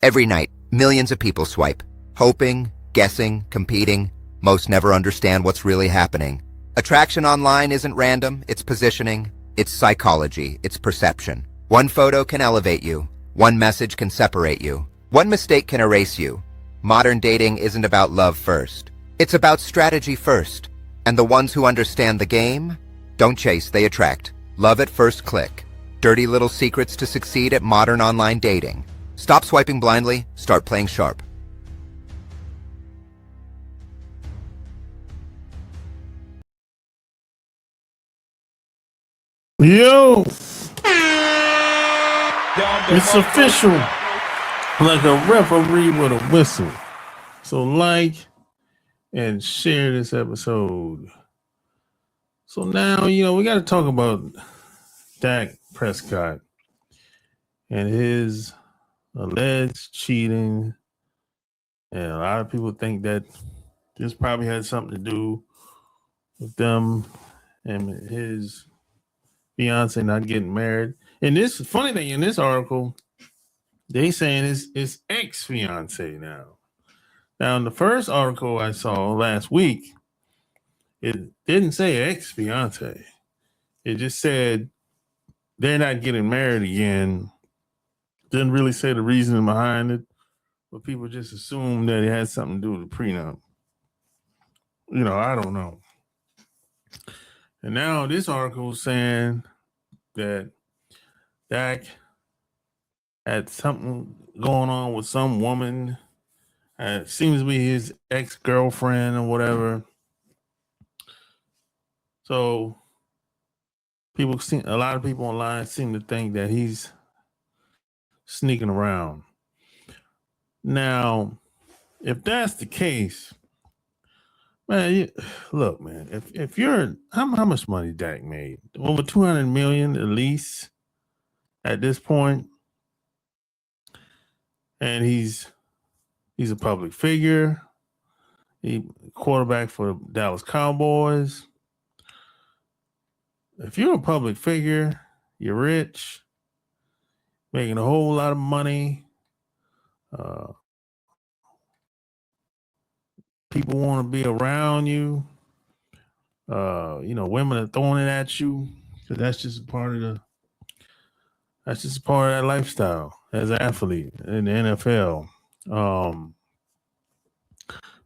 Every night, millions of people swipe, hoping, guessing, competing. Most never understand what's really happening. Attraction online isn't random, it's positioning, it's psychology, it's perception. One photo can elevate you, one message can separate you, one mistake can erase you. Modern dating isn't about love first, it's about strategy first. And the ones who understand the game don't chase, they attract. Love at first click. Dirty little secrets to succeed at modern online dating. Stop swiping blindly, start playing sharp. Yo, it's official, like a referee with a whistle. So like and share this episode. So now, we got to talk about Dak Prescott and his alleged cheating. And a lot of people think that this probably had something to do with them and his fiance not getting married. And this funny thing in this article, they saying it's ex-fiance now. Now, in the first article I saw last week, it didn't say ex-fiance. It just said they're not getting married again. Didn't really say the reason behind it, but people just assumed that it had something to do with the prenup. I don't know. And now this article is saying that Dak had something going on with some woman. It seems to be his ex-girlfriend or whatever. So a lot of people online seem to think that he's sneaking around. Now, if that's the case, man, look, man, if you're how much money Dak made? Over 200 million at least at this point. And he's a public figure. He quarterback for the Dallas Cowboys. If you're a public figure, you're rich, making a whole lot of money. People want to be around you. Women are throwing it at you because that's just part of that lifestyle as an athlete in the NFL.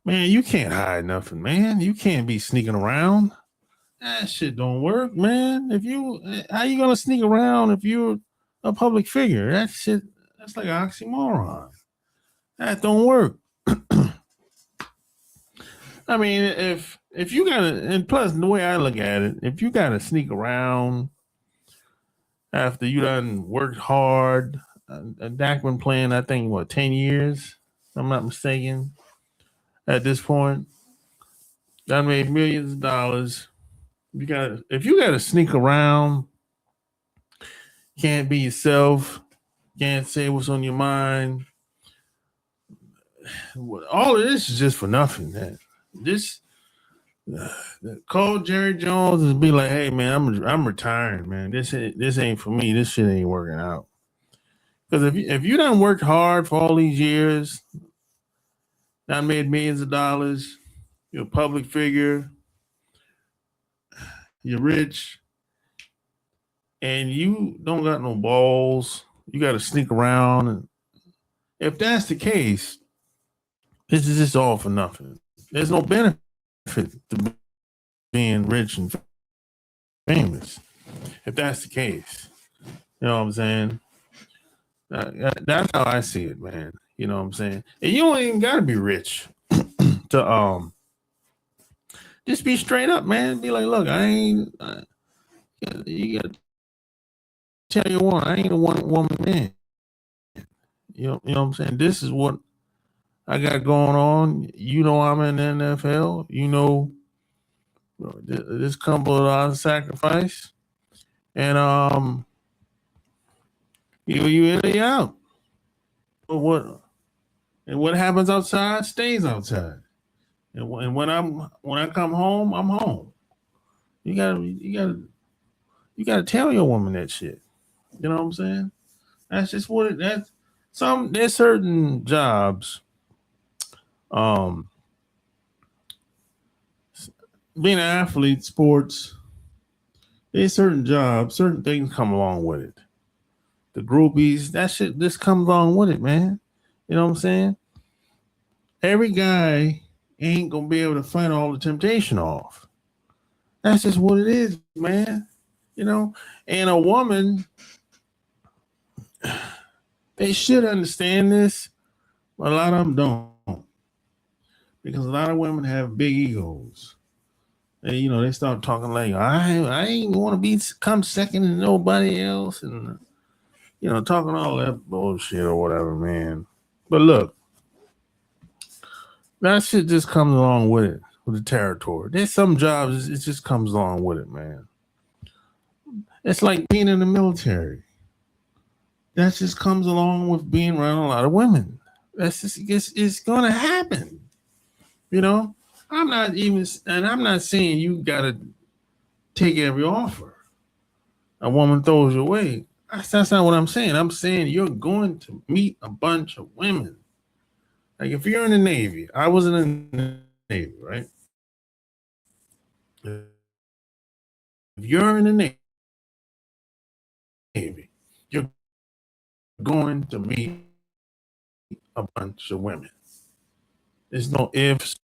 Man, you can't hide nothing, man. You can't be sneaking around. That shit don't work, man. How you gonna sneak around if you're a public figure? That's like an oxymoron. That don't work. I mean, if you gotta, and plus the way I look at it, if you gotta sneak around after you done worked hard, Dak been playing, I think, 10 years, if I'm not mistaken. At this point, done made millions of dollars. If you gotta sneak around, can't be yourself, can't say what's on your mind. All of this is just for nothing, man. Call Jerry Jones and be like, "Hey, man, I'm retiring, man. This ain't for me. This shit ain't working out." Because if you done worked hard for all these years, done made millions of dollars, you're a public figure, you're rich, and you don't got no balls, you got to sneak around. And if that's the case, this is just all for nothing. There's no benefit to being rich and famous. If that's the case, you know what I'm saying? That's how I see it, man. You know what I'm saying? And you don't even got to be rich to just be straight up, man. Be like, look, you got to tell your woman, I ain't a one-woman man. You know what I'm saying? This is what I got going on. I'm in the NFL. This comes with a lot of sacrifice. And you in or you out. But what happens outside stays outside. And when I come home, I'm home. You gotta tell your woman that shit. You know what I'm saying? That's just that's there's certain jobs, um, being an athlete, sports, there's certain jobs, certain things come along with it. The groupies, that shit just comes along with it, man. You know what I'm saying? Every guy ain't gonna be able to fight all the temptation off. That's just what it is, man. You know, and a woman, they should understand this, but a lot of them don't, because a lot of women have big egos. They start talking like, I ain't want to come second to nobody else, and talking all that bullshit or whatever, man. But look, that shit just comes along with it, with the territory. There's some jobs, it just comes along with it, man. It's like being in the military. That just comes along with being around a lot of women. That's just, it's going to happen. I'm not saying you got to take every offer a woman throws your way. That's not what I'm saying. I'm saying you're going to meet a bunch of women. Like if you're in the Navy, I was in the Navy, right? If you're in the Navy, you're going to meet a bunch of women. There's no ifs.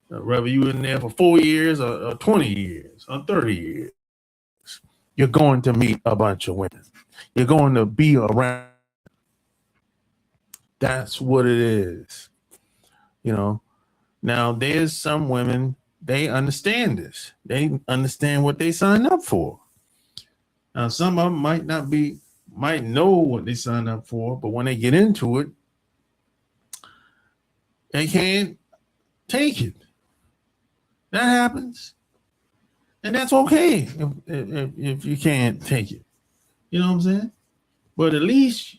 Whether you in there for 4 years or 20 years or 30 years, you're going to meet a bunch of women. You're going to be around. That's what it is. Now there's some women, they understand this. They understand what they signed up for. Now some of them might know what they signed up for, but when they get into it, they can't take it. That happens. And that's okay if you can't take it. You know what I'm saying? But at least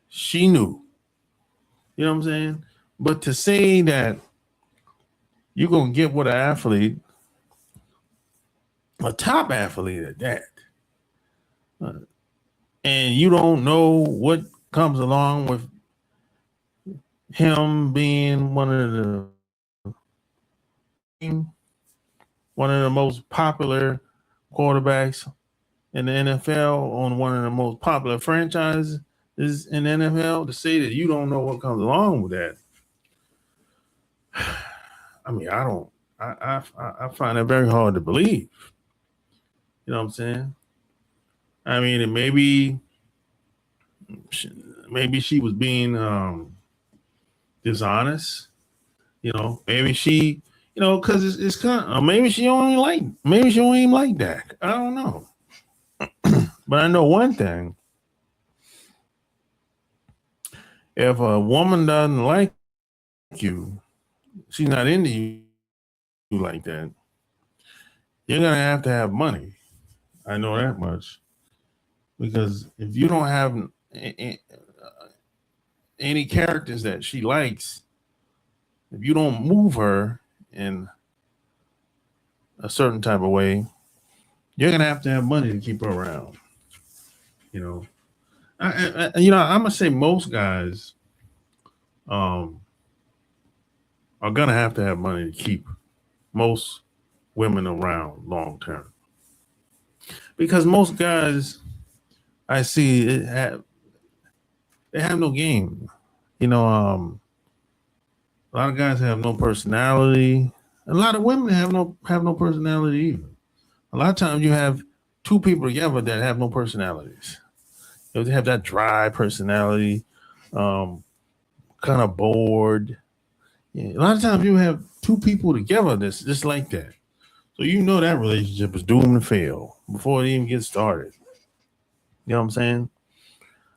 she knew. You know what I'm saying? But to say that you're going to get with an athlete, a top athlete at that, and you don't know what comes along with him being one of the most popular quarterbacks in the NFL on one of the most popular franchises in the NFL, to say that you don't know what comes along with that. I mean, I find it very hard to believe. You know what I'm saying? I mean, and maybe she was being dishonest. Maybe she, because it's kind of, maybe she don't even like Dak. I don't know. But I know one thing. If a woman doesn't like you, she's not into you like that, you're going to have money. I know that much. Because if you don't have any characters that she likes, if you don't move her in a certain type of way, you're going to have money to keep her around. I'm going to say most guys are going to have money to keep most women around long term. Because most guys I see they have no game. A lot of guys have no personality. A lot of women have no personality either. A lot of times you have two people together that have no personalities. They have that dry personality, kind of bored. Yeah, a lot of times you have two people together that's just like that. So that relationship is doomed to fail before it even gets started. You know what I'm saying?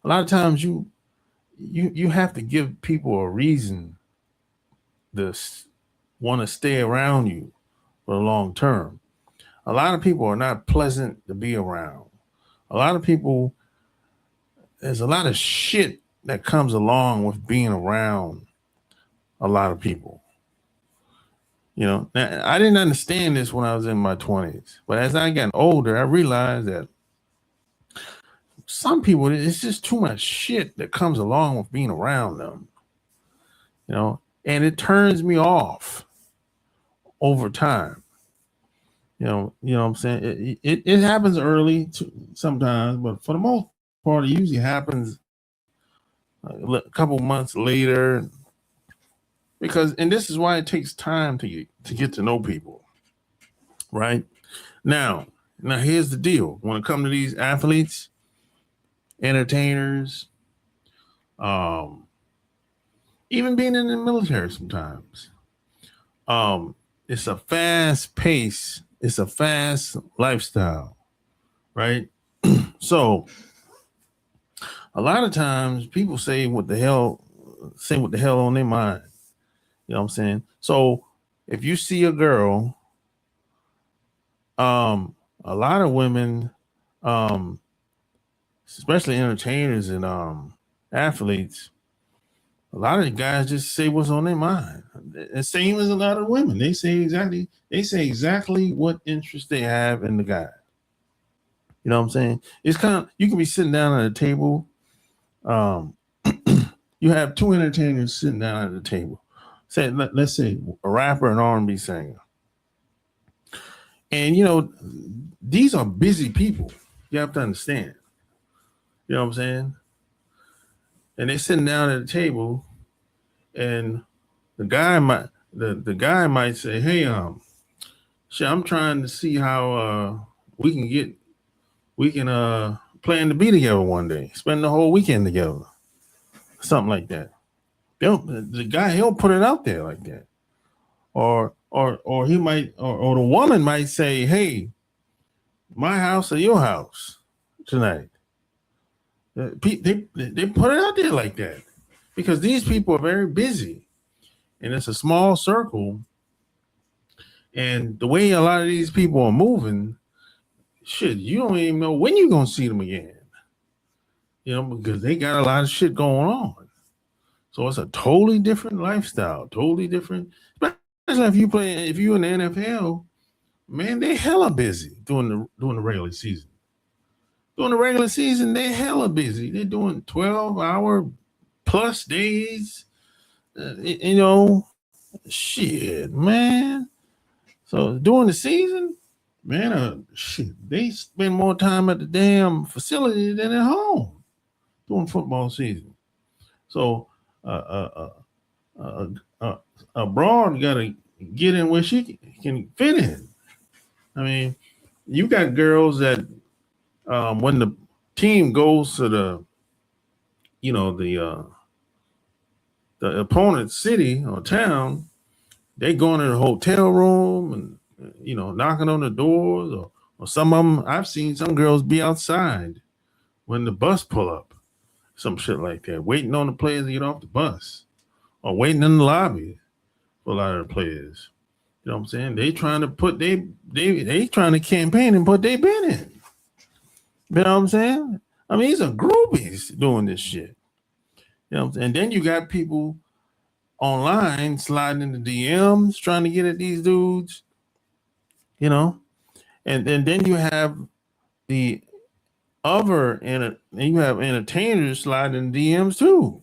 A lot of times you have to give people a reason to want to stay around you for the long term. A lot of people are not pleasant to be around. A lot of people, there's a lot of shit that comes along with being around a lot of people. Now, I didn't understand this when I was in my 20s, but as I got older, I realized that some people, it's just too much shit that comes along with being around them, and it turns me off over time. You know what I'm saying? It happens early sometimes, but for the most part, it usually happens a couple months later. And this is why it takes time to get to know people, right? Now here's the deal. When it comes to these athletes, entertainers, even being in the military sometimes, it's a fast pace. It's a fast lifestyle, right? So a lot of times people say what the hell on their mind. You know what I'm saying? So if you see a girl, a lot of women, especially entertainers and athletes, a lot of the guys just say what's on their mind. The same as a lot of women. They say exactly what interest they have in the guy. You know what I'm saying? It's kind of, you can be sitting down at a table. You have two entertainers sitting down at the table. Let's say a rapper and R&B singer. And, these are busy people. You have to understand. You know what I'm saying? And they're sitting down at the table, and the guy might say, "Hey, shit, I'm trying to see how we can plan to be together one day, spend the whole weekend together, something like that." He'll put it out there like that, or he might, or the woman might say, "Hey, my house or your house tonight." They put it out there like that because these people are very busy, and it's a small circle. And the way a lot of these people are moving, shit, you don't even know when you're gonna see them again. Because they got a lot of shit going on. So it's a totally different lifestyle, totally different. Especially if you in the NFL, man, they hella busy during the regular season. During the regular season, they hella busy. They're doing 12-hour plus days. Shit, man. So during the season, man, shit, they spend more time at the damn facility than at home during football season. So a broad got to get in where she can fit in. I mean, you got girls that when the team goes to the opponent's city or town, they go into the hotel room and knocking on the doors, or some of them, I've seen some girls be outside when the bus pull up, some shit like that, waiting on the players to get off the bus, or waiting in the lobby for a lot of the players. You know what I'm saying? They trying to put they trying to campaign and put their bid in. You know what I'm saying? I mean, these are groupies doing this shit. You know what I'm saying? And then you got people online sliding into DMs trying to get at these dudes. And then you have the other and you have entertainers sliding in DMs too.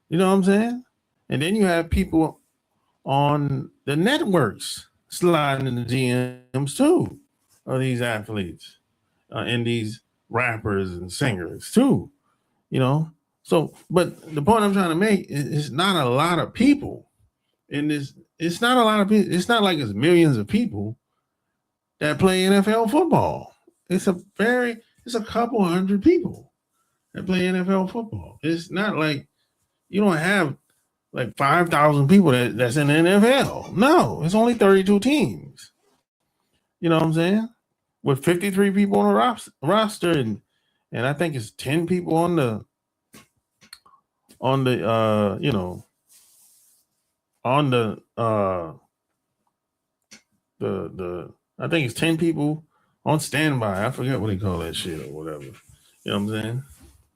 You know what I'm saying? And then you have people on the networks sliding in the DMs too of these athletes and these rappers and singers too. So, but the point I'm trying to make is it's not a lot of people in this. It's not a lot of people. It's not like it's millions of people that play NFL football. It's a couple hundred people that play NFL football. It's not like you don't have like 5,000 people that's in the NFL. No, it's only 32 teams. You know what I'm saying? With 53 people on the roster, and I think it's 10 people on the I think it's 10 people on standby. I forget what they call that shit or whatever. You know what I'm saying?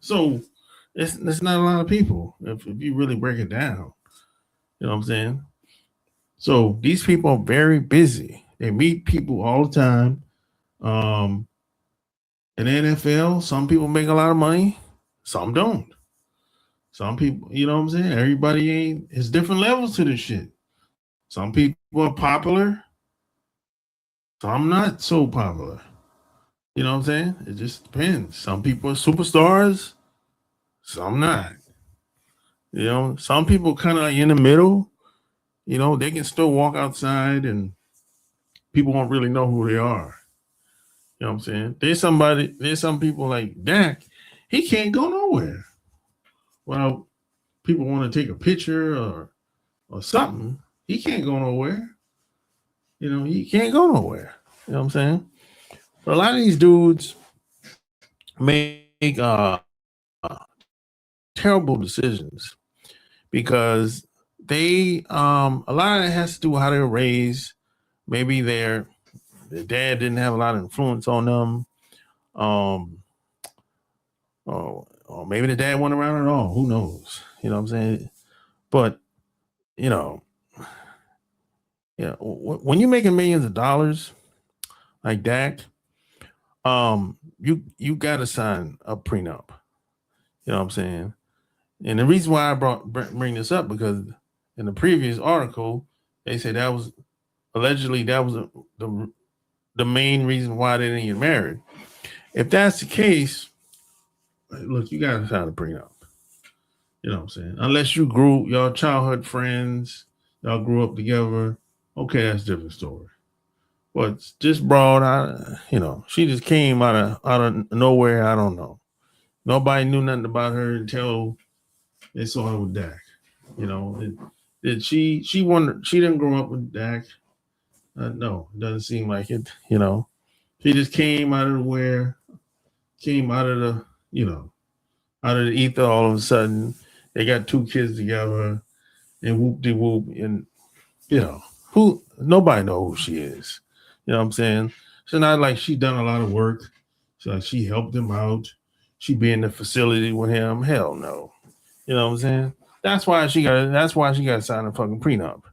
So it's not a lot of people if you really break it down. You know what I'm saying? So these people are very busy. They meet people all the time. In the NFL, some people make a lot of money, some don't. Some people, you know what I'm saying? Everybody ain't, it's different levels to this shit. Some people are popular, some not so popular. You know what I'm saying? It just depends. Some people are superstars, some not. You know, some people kind of like in the middle. You know, they can still walk outside and people won't really know who they are. You know what I'm saying? There's some people like Dak, he can't go nowhere. Well, people want to take a picture or something. He can't go nowhere. You know, he can't go nowhere. You know what I'm saying? But a lot of these dudes make terrible decisions because they a lot of it has to do with how they're raised. Maybe their dad didn't have a lot of influence on them. Um, or maybe the dad wasn't around at all. Who knows? You know what I'm saying? But you know, when you're making millions of dollars like Dak, you got to sign a prenup. You know what I'm saying? And the reason why I bring this up because in the previous article they said that was allegedly that was the main reason why they didn't get married. If that's the case, look, you got to sign a prenup. You know what I'm saying? Unless you grew y'all childhood friends, y'all grew up together. Okay, that's a different story. But just broad, she just came out of nowhere. I don't know. Nobody knew nothing about her until they saw her with Dak. You know, did she wondered she didn't grow up with Dak? No, it doesn't seem like it. You know, she just came out of nowhere, came out of the out of the ether all of a sudden. They got two kids together, and whoop de whoop, and who nobody know who she is. You know what I'm saying? It's not like she done a lot of work. So like she helped him out. She be in the facility with him. Hell no. You know what I'm saying? That's why she got to sign a fucking prenup.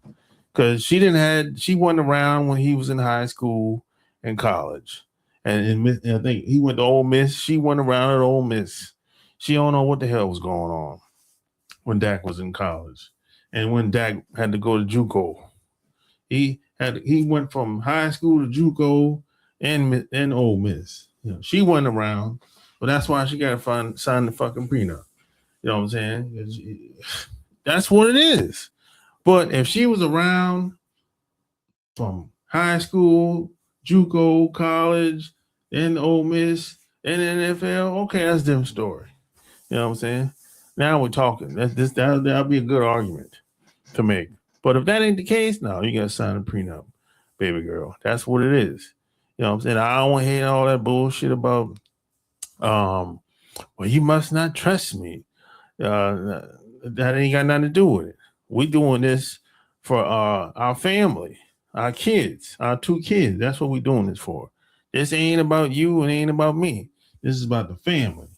Because she wasn't around when he was in high school and college. And I think he went to Ole Miss. She went around at Ole Miss. She don't know what the hell was going on when Dak was in college. And when Dak had to go to JUCO. He went from high school to JUCO and Ole Miss. You know, she wasn't around, but that's why she got to sign the fucking prenup. You know what I'm saying? That's what it is. But if she was around from high school, JUCO, college, and Ole Miss, and NFL, okay, that's a different story. You know what I'm saying? Now we're talking. That'll be a good argument to make. But if that ain't the case, no, you gotta sign a prenup, baby girl. That's what it is. You know what I'm saying? I don't want to hear all that bullshit about well, you must not trust me. That ain't got nothing to do with it. We doing this for our family, our kids, our two kids. That's what we doing this for. This ain't about you and ain't about me. This is about the family.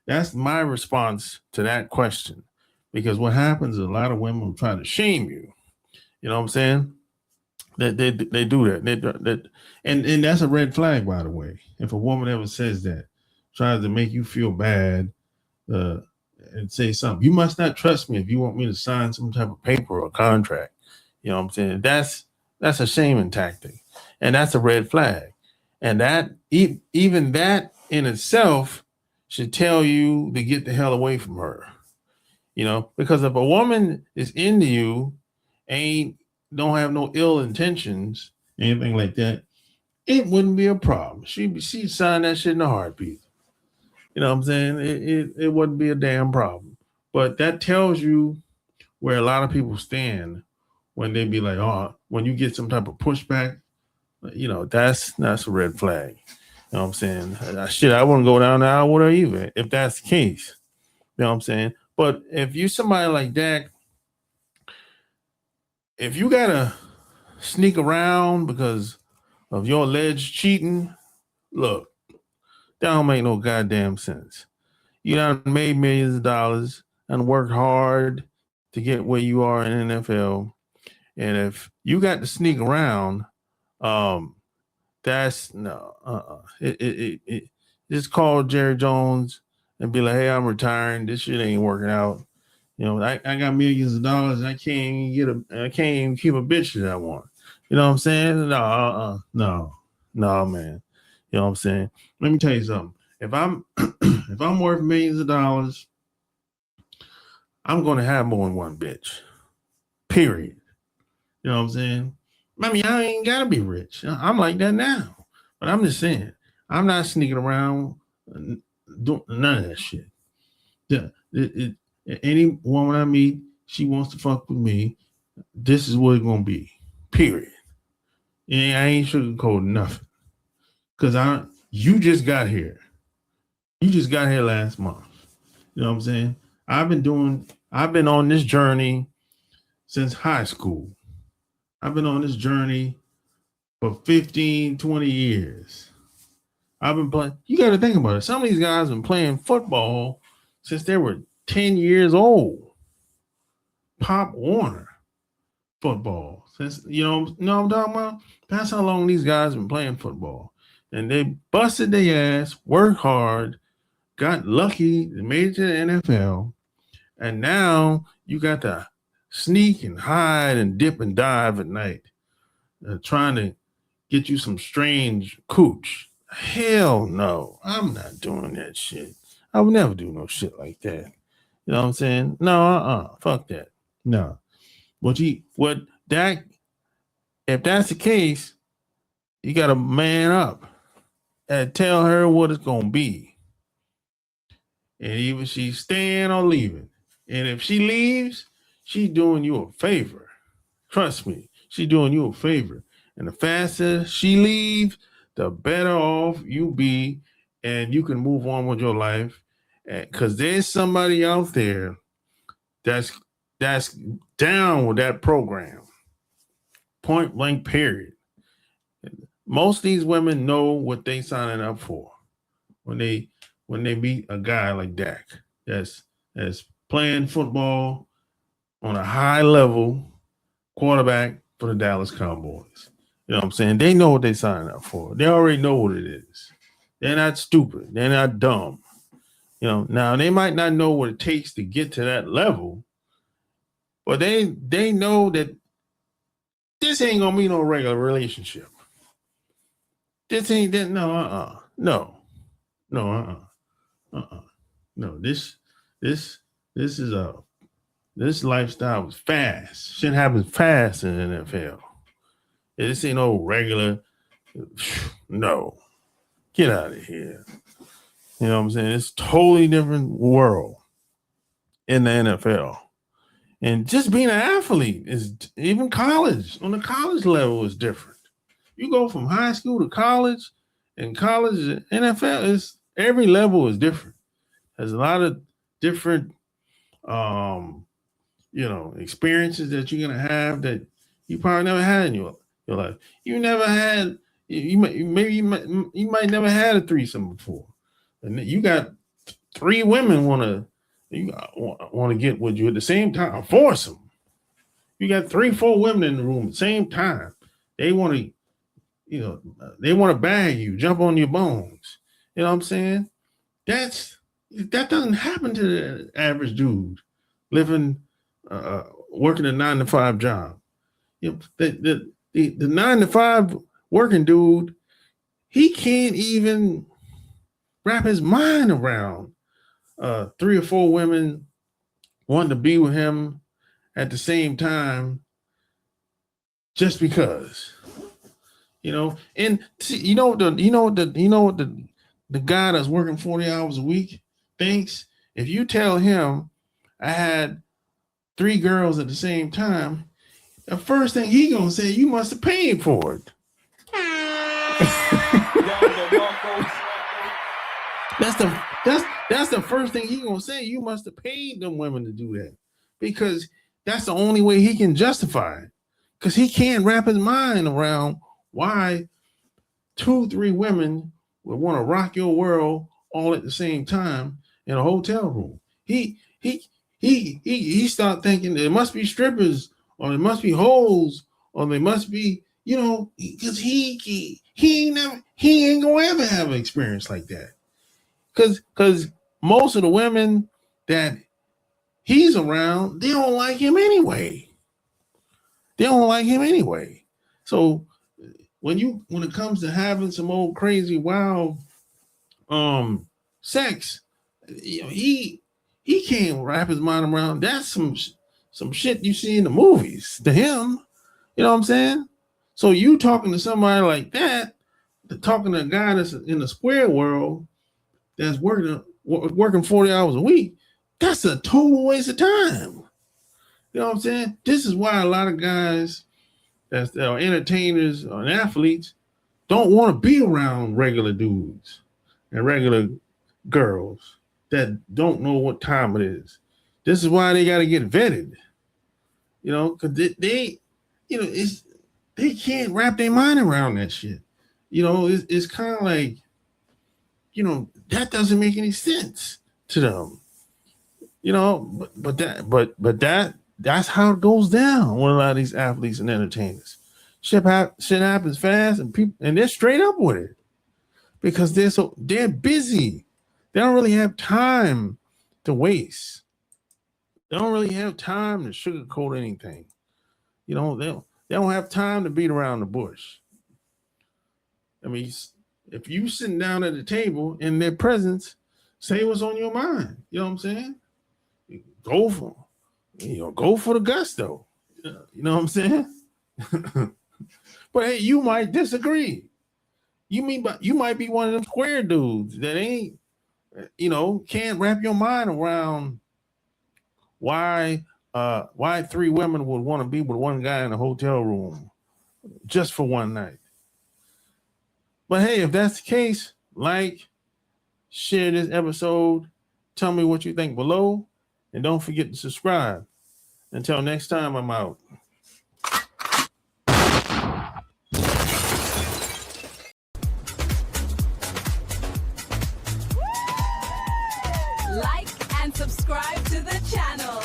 That's my response to that question. Because what happens is a lot of women will try to shame you. You know what I'm saying? They do that. And that's a red flag, by the way. If a woman ever says that, tries to make you feel bad, and say something, you must not trust me if you want me to sign some type of paper or contract. You know what I'm saying? That's a shaming tactic, and that's a red flag. And that even that in itself should tell you to get the hell away from her. You know, because if a woman is into you, ain't don't have no ill intentions, anything like that, it wouldn't be a problem. She'd sign that shit in a heartbeat. You know what I'm saying? It wouldn't be a damn problem. But that tells you where a lot of people stand when they be like, oh, when you get some type of pushback, that's a red flag. You know what I'm saying? Shit, I wouldn't go down the aisle with her either if that's the case. You know what I'm saying? But if you somebody like Dak, if you gotta sneak around because of your alleged cheating, look, that don't make no goddamn sense. You done made millions of dollars and worked hard to get where you are in the NFL. And if you got to sneak around, that's no, just call Jerry Jones and be like, hey, I'm retiring. This shit ain't working out. You know, I got millions of dollars. And I can't even keep a bitch that I want. You know what I'm saying? No, man. You know what I'm saying? Let me tell you something. If I'm if I'm worth millions of dollars, I'm gonna have more than one bitch. Period. You know what I'm saying? I mean, I ain't gotta be rich. I'm like that now. But I'm just saying, I'm not sneaking around doing none of that shit. Any woman I meet, she wants to fuck with me. This is what it's gonna be. Period. And I ain't sugarcoating nothing. Cause you just got here. You just got here last month. You know what I'm saying? I've been on this journey since high school. I've been on this journey for 15, 20 years. I've been playing. You got to think about it. Some of these guys have been playing football since they were 10 years old. Pop Warner football. Since, know what I'm talking about? That's how long these guys have been playing football. And they busted their ass, worked hard, got lucky, made it to the NFL. And now you got to sneak and hide and dip and dive at night, trying to get you some strange cooch. Hell no, I'm not doing that shit. I would never do no shit like that. You know what I'm saying? No, fuck that. No. Dak, if that's the case, you got to man up and tell her what it's going to be. And either she's staying or leaving. And if she leaves, she's doing you a favor. Trust me, she's doing you a favor. And the faster she leaves, the better off you be, and you can move on with your life. Because there's somebody out there that's down with that program. Point blank, period. Most of these women know what they signing up for when they meet a guy like Dak that's playing football on a high level, quarterback for the Dallas Cowboys. You know what I'm saying? They know what they signing up for. They already know what it is. They're not stupid. They're not dumb. You know, now they might not know what it takes to get to that level, but they know that this ain't gonna be no regular relationship. This ain't that. No. This lifestyle was fast. Shit happens fast in the NFL. This ain't no regular. No, get out of here. You know what I'm saying? It's a totally different world in the NFL. And just being an athlete is, even college, on the college level, is different. You go from high school to college, and college, NFL, is every level is different. There's a lot of different experiences that you're gonna have that you probably never had in your life. You never had, you might never had a threesome before, and you got three women want to get with you at the same time, force them. You got 3-4 women in the room at the same time. They want to, they want to bag you, jump on your bones. You know what I'm saying? That doesn't happen to the average dude living, working a 9-to-5 job. The 9-to-5 working dude, he can't even wrap his mind around 3 or 4 women wanting to be with him at the same time, just because. And the guy that's working 40 hours a week thinks, if you tell him I had 3 girls at the same time, the first thing he gonna say, you must have paid for it. That's the first thing he gonna say. You must have paid them women to do that, because that's the only way he can justify it. Because he can't wrap his mind around why 2-3 women would want to rock your world all at the same time in a hotel room. He start thinking there must be strippers, or there must be hoes, or there must be, because he ain't gonna ever have an experience like that. Because most of the women that he's around, they don't like him anyway. So when it comes to having some old crazy wild sex, he can't wrap his mind around. That's some shit you see in the movies to him. You know what I'm saying? So you talking to somebody like that, talking to a guy that's in the square world that's working 40 hours a week, that's a total waste of time. You know what I'm saying? This is why a lot of guys that are entertainers and athletes don't want to be around regular dudes and regular girls that don't know what time it is. This is why they got to get vetted. You know, because they can't wrap their mind around that shit. You know, it's kind of like, you know, that doesn't make any sense to them. You know, but that's how it goes down with a lot of these athletes and entertainers. Shit happens fast, and they're straight up with it because they're busy. They don't really have time to waste. They don't really have time to sugarcoat anything. You know, they don't have time to beat around the bush. I mean, if you sitting down at the table in their presence, say what's on your mind. You know what I'm saying? Go for the gusto. You know what I'm saying? But hey, you might disagree. You might be one of them square dudes that ain't, you know, can't wrap your mind around why three women would want to be with one guy in a hotel room just for one night. But hey, if that's the case, like, share this episode, tell me what you think below, and don't forget to subscribe. Until next time, I'm out. Like and subscribe to the channel.